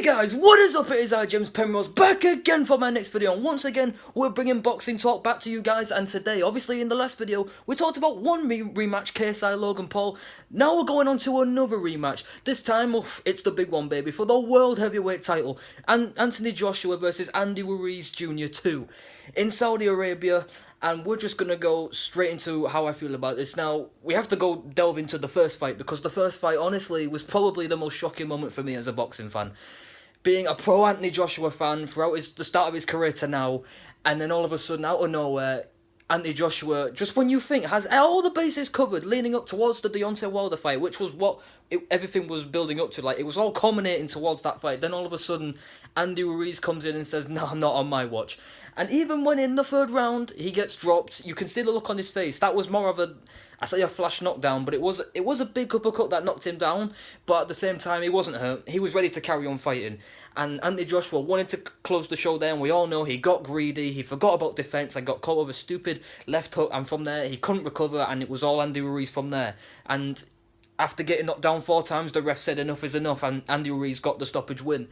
Hey guys, what is up? It is I, James Penrose, back again for my next video, and once again, we're bringing boxing talk back to you guys. And today, obviously in the last video, we talked about one rematch, KSI Logan Paul. Now we're going on to another rematch. This time, it's the big one, baby, for the World Heavyweight title. And Anthony Joshua versus Andy Ruiz Jr. 2 in Saudi Arabia. And we're just going to go straight into how I feel about this. Now, we have to go delve into the first fight, because the first fight, honestly, was probably the most shocking moment for me as a boxing fan. Being a pro Anthony Joshua fan throughout the start of his career to now, and then all of a sudden, out of nowhere, Anthony Joshua, just when you think, has all the bases covered leading up towards the Deontay Wilder fight, which was what everything was building up to. Like, it was all culminating towards that fight. Then all of a sudden, Andy Ruiz comes in and says, "No, not on my watch." And even when in the third round he gets dropped, you can see the look on his face. That was more of a flash knockdown, but it was a big uppercut that knocked him down. But at the same time, he wasn't hurt. He was ready to carry on fighting. And Anthony Joshua wanted to close the show there, and we all know he got greedy. He forgot about defense and got caught with a stupid left hook, and from there he couldn't recover, and it was all Andy Ruiz from there. And after getting knocked down 4 times, the ref said enough is enough, and Andy Ruiz got the stoppage win.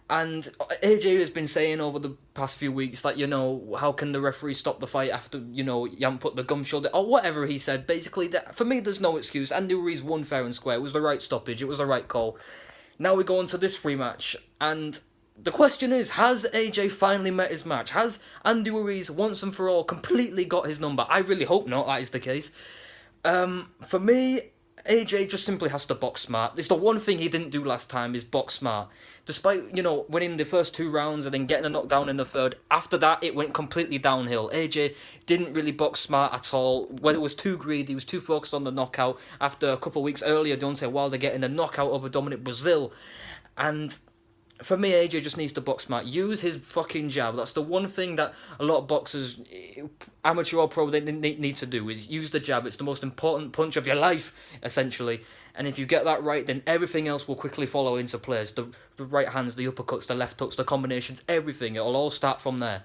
And AJ has been saying over the past few weeks, like, how can the referee stop the fight after, you haven't put the gum shoulder, or whatever he said. Basically, for me, there's no excuse. Andy Ruiz won fair and square. It was the right stoppage. It was the right call. Now we go on to this rematch, and the question is, has AJ finally met his match? Has Andy Ruiz, once and for all, completely got his number? I really hope not, that is the case. For me, AJ just simply has to box smart. It's the one thing he didn't do last time, is box smart. Despite, winning the first 2 rounds and then getting a knockdown in the third, after that, it went completely downhill. AJ didn't really box smart at all. When it was too greedy, he was too focused on the knockout. After a couple of weeks earlier, Deontay Wilder getting a knockout over Dominic Brazil. And for me, AJ just needs to box smart. Use his fucking jab. That's the one thing that a lot of boxers, amateur or pro, they need to do, is use the jab. It's the most important punch of your life, essentially. And if you get that right, then everything else will quickly follow into place. The right hands, the uppercuts, the left hooks, the combinations, everything. It'll all start from there.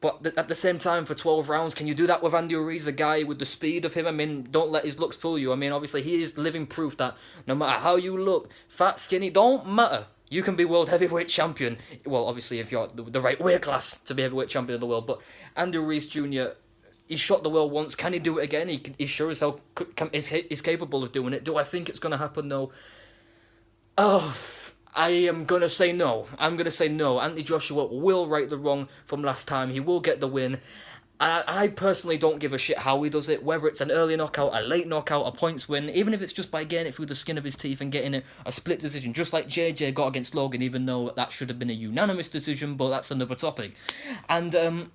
But at the same time, for 12 rounds, can you do that with Andy Ruiz, a guy with the speed of him? I mean, don't let his looks fool you. I mean, obviously, he is living proof that no matter how you look, fat, skinny, don't matter. You can be world heavyweight champion. Well, obviously, if you're the right weight class to be heavyweight champion of the world. But Andy Ruiz Jr., he shot the world once. Can he do it again? He sure as hell is capable of doing it. Do I think it's going to happen, though? Oh, I am going to say no. I'm going to say no. Anthony Joshua will right the wrong from last time. He will get the win. I personally don't give a shit how he does it, whether it's an early knockout, a late knockout, a points win, even if it's just by getting it through the skin of his teeth and getting a split decision, just like JJ got against Logan, even though that should have been a unanimous decision, but that's another topic. And,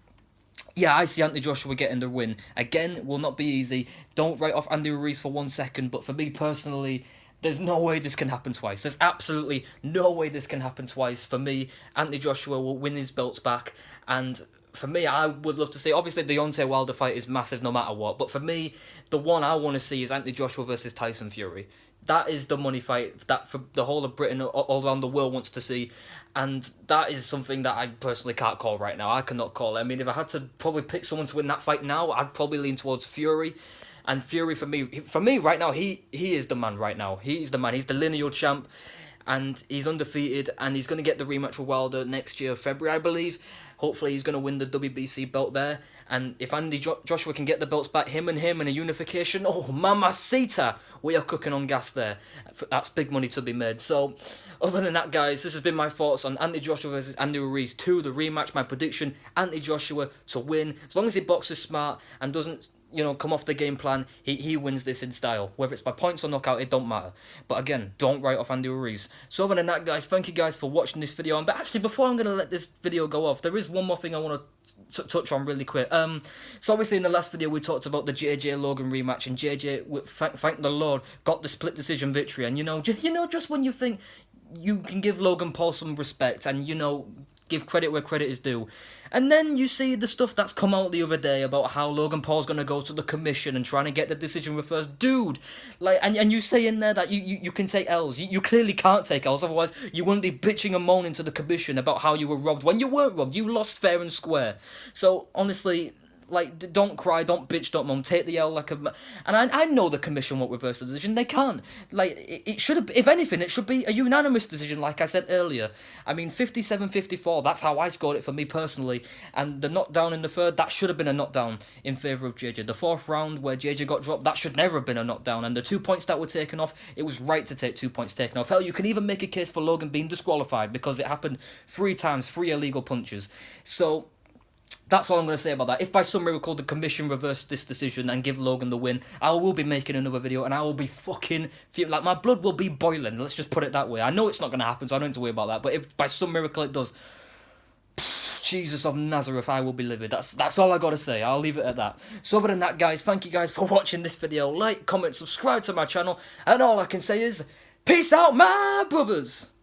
yeah, I see Anthony Joshua getting the win. Again, will not be easy. Don't write off Andy Ruiz for 1 second, but for me personally, there's no way this can happen twice. There's absolutely no way this can happen twice. For me, Anthony Joshua will win his belts back, and for me, I would love to see, obviously the Deontay Wilder fight is massive no matter what, but for me, the one I want to see is Anthony Joshua versus Tyson Fury. That is the money fight that for the whole of Britain, all around the world, wants to see, and that is something that I personally can't call right now. I cannot call it. I mean, if I had to probably pick someone to win that fight now, I'd probably lean towards Fury. And Fury, for me right now, he is the man right now. He's the man. He's the lineal champ, and he's undefeated, and he's going to get the rematch with Wilder next year, February, I believe. Hopefully he's going to win the WBC belt there. And if Andy Joshua can get the belts back, him in a unification, oh, mamacita, we are cooking on gas there. That's big money to be made. So, other than that, guys, this has been my thoughts on Anthony Joshua versus Andy Ruiz 2, the rematch. My prediction, Anthony Joshua to win. As long as he boxes smart and doesn't, come off the game plan, he wins this in style. Whether it's by points or knockout, it don't matter. But again, don't write off Andy Ruiz. So other than that, guys, thank you guys for watching this video. But actually, before I'm going to let this video go off, there is one more thing I want to touch on really quick. So obviously in the last video we talked about the JJ Logan rematch, and JJ, thank the Lord, got the split decision victory. And just when you think you can give Logan Paul some respect and give credit where credit is due, and then you see the stuff that's come out the other day about how Logan Paul's going to go to the commission and trying to get the decision reversed. Dude, and you say in there that you can take L's. You clearly can't take L's, otherwise you wouldn't be bitching and moaning to the commission about how you were robbed when you weren't robbed. You lost fair and square. So honestly, like, don't cry, don't bitch, don't moan, take the L like a... And I know the commission won't reverse the decision, they can't. Like, it should have, if anything, it should be a unanimous decision, like I said earlier. I mean, 57-54, that's how I scored it for me personally. And the knockdown in the third, that should have been a knockdown in favour of JJ. The fourth round where JJ got dropped, that should never have been a knockdown. And the 2 points that were taken off, it was right to take 2 points taken off. Hell, you can even make a case for Logan being disqualified because it happened 3 times, 3 illegal punches. So that's all I'm going to say about that. If by some miracle the commission reversed this decision and give Logan the win, I will be making another video and I will be fucking... like, my blood will be boiling. Let's just put it that way. I know it's not going to happen, so I don't need to worry about that. But if by some miracle it does... Jesus of Nazareth, I will be livid. That's all I gotta say. I'll leave it at that. So other than that, guys, thank you guys for watching this video. Like, comment, subscribe to my channel. And all I can say is, peace out, my brothers!